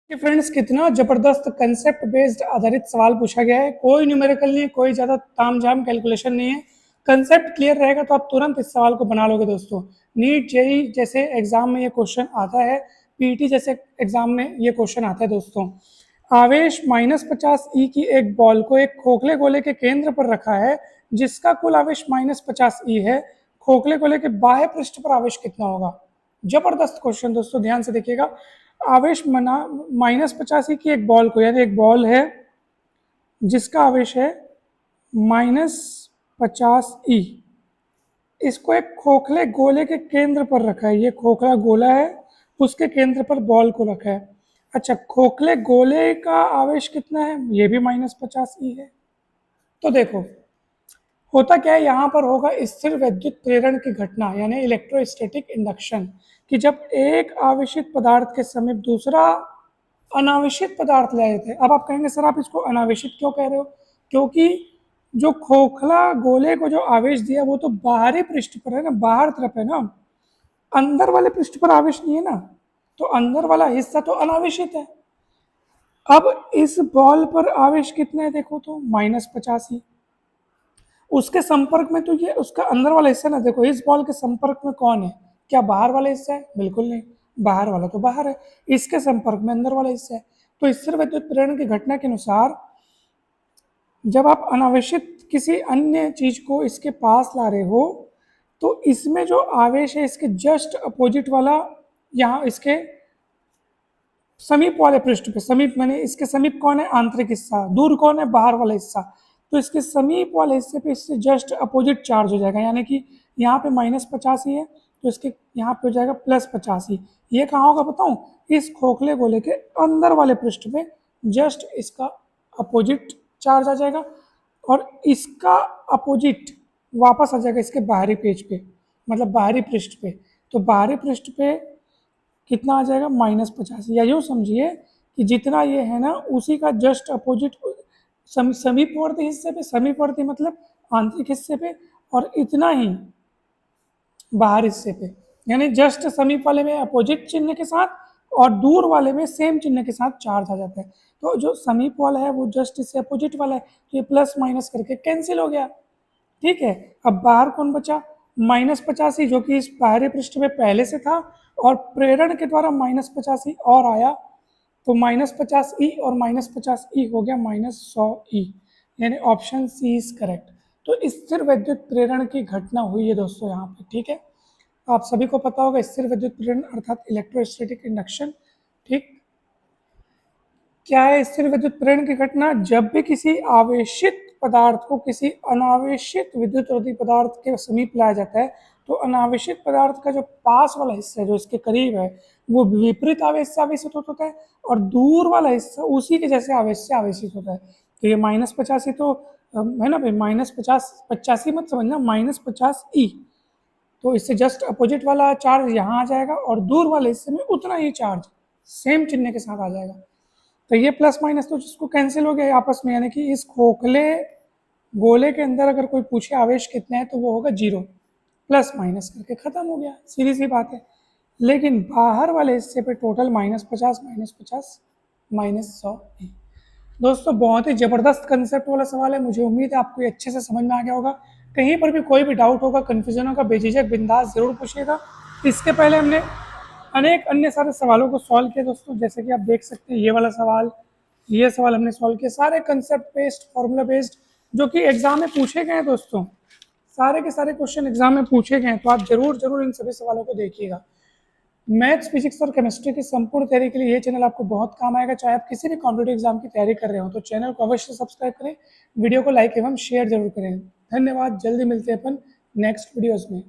कि फ्रेंड्स कितना जबरदस्त कंसेप्ट बेस्ड आधारित सवाल पूछा गया है। कोई न्यूमेरिकल नहीं है, कोई ज़्यादा तामझाम कैलकुलेशन नहीं है। कंसेप्ट क्लियर रहेगा तो आप तुरंत इस सवाल को बना लोगे दोस्तों। नीट जेई जैसे एग्जाम में ये क्वेश्चन आता है, पीटी जैसे एग्जाम में ये क्वेश्चन आता है दोस्तों। आवेश -50 ई की एक बॉल को एक खोखले गोले के केंद्र पर रखा है जिसका कुल आवेश -50 ई है। खोखले गोले के बाह्य पृष्ठ पर आवेश कितना होगा? जबरदस्त क्वेश्चन दोस्तों, ध्यान से देखिएगा। आवेश मना -50 की एक बॉल को, यानी एक बॉल है जिसका आवेश है -50 ई, इसको एक खोखले गोले के केंद्र पर रखा है। ये खोखला गोला है, उसके केंद्र पर बॉल को रखा है। अच्छा, खोखले गोले का आवेश कितना है? ये भी -50 ई है। तो देखो होता क्या है, यहाँ पर होगा स्थिर विद्युत प्रेरण की घटना, यानी इलेक्ट्रोस्टैटिक इंडक्शन, कि जब एक आवेशित पदार्थ के समीप दूसरा अनावेशित पदार्थ ले आए थे। अब आप कहेंगे सर आप इसको अनावेशित क्यों कह रहे हो? क्योंकि जो खोखला गोले को जो आवेश दिया वो तो बाहरी पृष्ठ पर है ना, बाहर तरफ है ना, अंदर वाले पृष्ठ पर आवेश नहीं है ना, तो अंदर वाला हिस्सा तो अनावेशित है। अब इस बॉल पर आवेश कितना है देखो तो -50 उसके संपर्क में, तो ये उसका अंदर वाला हिस्सा ना, देखो इस बॉल के संपर्क में कौन है? क्या बाहर वाला हिस्सा है? बिल्कुल नहीं, बाहर वाला तो बाहर है, इसके संपर्क में अंदर वाला हिस्सा है। तो स्थिर विद्युत प्रेरण की घटना के अनुसार जब आप अनावेशित किसी अन्य चीज को इसके पास ला रहे हो तो इसमें जो आवेश है इसके जस्ट अपोजिट वाला, यहाँ इसके समीप वाले पृष्ठ पे, समीप मैंने इसके समीप कौन है? आंतरिक हिस्सा। दूर कौन है? बाहर वाला हिस्सा। तो इसके समीप वाले हिस्से पे इससे जस्ट अपोजिट चार्ज हो जाएगा, यानी कि यहाँ पे -50 है तो इसके यहाँ पे हो जाएगा +50। ये कहाँ होगा बताऊँ? इस खोखले गोले के अंदर वाले पृष्ठ पे जस्ट इसका अपोजिट चार्ज आ जाएगा, और इसका अपोजिट वापस आ जाएगा इसके बाहरी पेज पे, मतलब बाहरी पृष्ठ पे। तो बाहरी पृष्ठ पे कितना आ जाएगा? -50। या यूँ समझिए कि जितना ये है ना उसी का जस्ट अपोजिट समीपवर्ती हिस्से पे, समीपवर्ती मतलब आंतरिक हिस्से पे, और इतना ही बाहर हिस्से पे, यानी जस्ट समीप वाले में अपोजिट चिन्ह के साथ और दूर वाले में सेम चिन्ह के साथ चार्ज आ जाता है। तो जो समीप वाला है वो जस्ट इससे अपोजिट वाला है, तो ये प्लस माइनस करके कैंसिल हो गया। ठीक है, अब बाहर कौन बचा? -50 जो कि इस बाहरी पृष्ठ में पहले से था, और प्रेरण के द्वारा -50 और आया, तो -50 ई और -50 ई हो गया -100 ई, यानी ऑप्शन सी इज करेक्ट। तो स्थिर विद्युत प्रेरण की घटना हुई है दोस्तों यहाँ पे। ठीक है, आप सभी को पता होगा स्थिर विद्युत प्रेरण अर्थात इलेक्ट्रोस्टैटिक इंडक्शन। ठीक, क्या है स्थिर विद्युत प्रेरण की घटना? जब भी किसी आवेशित पदार्थ को किसी अनावेशित विद्युतरोधी पदार्थ के समीप लाया जाता है तो अनावेशित पदार्थ का जो पास वाला हिस्सा है, जो इसके करीब है, वो विपरीत आवेश से आवेशित होता है, और दूर वाला हिस्सा उसी के जैसे आवेश से आवेशित होता है। तो ये -50 तो है ना भाई, -50 मत समझना, -50 ई, तो इससे जस्ट अपोजिट वाला चार्ज यहाँ आ जाएगा और दूर वाले हिस्से में उतना ही चार्ज सेम चिन्ह के साथ आ जाएगा। तो ये प्लस माइनस तो जिसको कैंसिल हो गया आपस में, यानी कि इस खोखले गोले के अंदर अगर कोई पूछे आवेश कितना है तो वो होगा 0, प्लस माइनस करके खत्म हो गया, सीधी सी बात है। लेकिन बाहर वाले हिस्से पे टोटल -50 -50 -100। दोस्तों बहुत ही ज़बरदस्त कंसेप्ट वाला सवाल है, मुझे उम्मीद है आपको ये अच्छे से समझ में आ गया होगा। कहीं पर भी कोई भी डाउट होगा, कन्फ्यूजन होगा, बेझिझक बिंदास ज़रूर पूछिएगा। इसके पहले हमने अनेक अन्य सारे सवालों को सॉल्व किया दोस्तों, जैसे कि आप देख सकते हैं ये वाला सवाल, ये सवाल हमने सॉल्व किया, सारे कंसेप्ट बेस्ड, फॉर्मूला बेस्ड, जो कि एग्जाम में पूछे गए हैं दोस्तों। सारे के सारे क्वेश्चन एग्जाम में पूछे गए हैं, तो आप जरूर इन सभी सवालों को देखिएगा। मैथ्स, फिजिक्स और केमिस्ट्री की संपूर्ण तैयारी के लिए ये चैनल आपको बहुत काम आएगा। चाहे आप किसी भी कॉम्पिटेटिव एग्जाम की तैयारी कर रहे हो तो चैनल को अवश्य सब्सक्राइब करें, वीडियो को लाइक एवं शेयर जरूर करें। धन्यवाद, जल्दी मिलते हैं अपन नेक्स्ट वीडियोज में।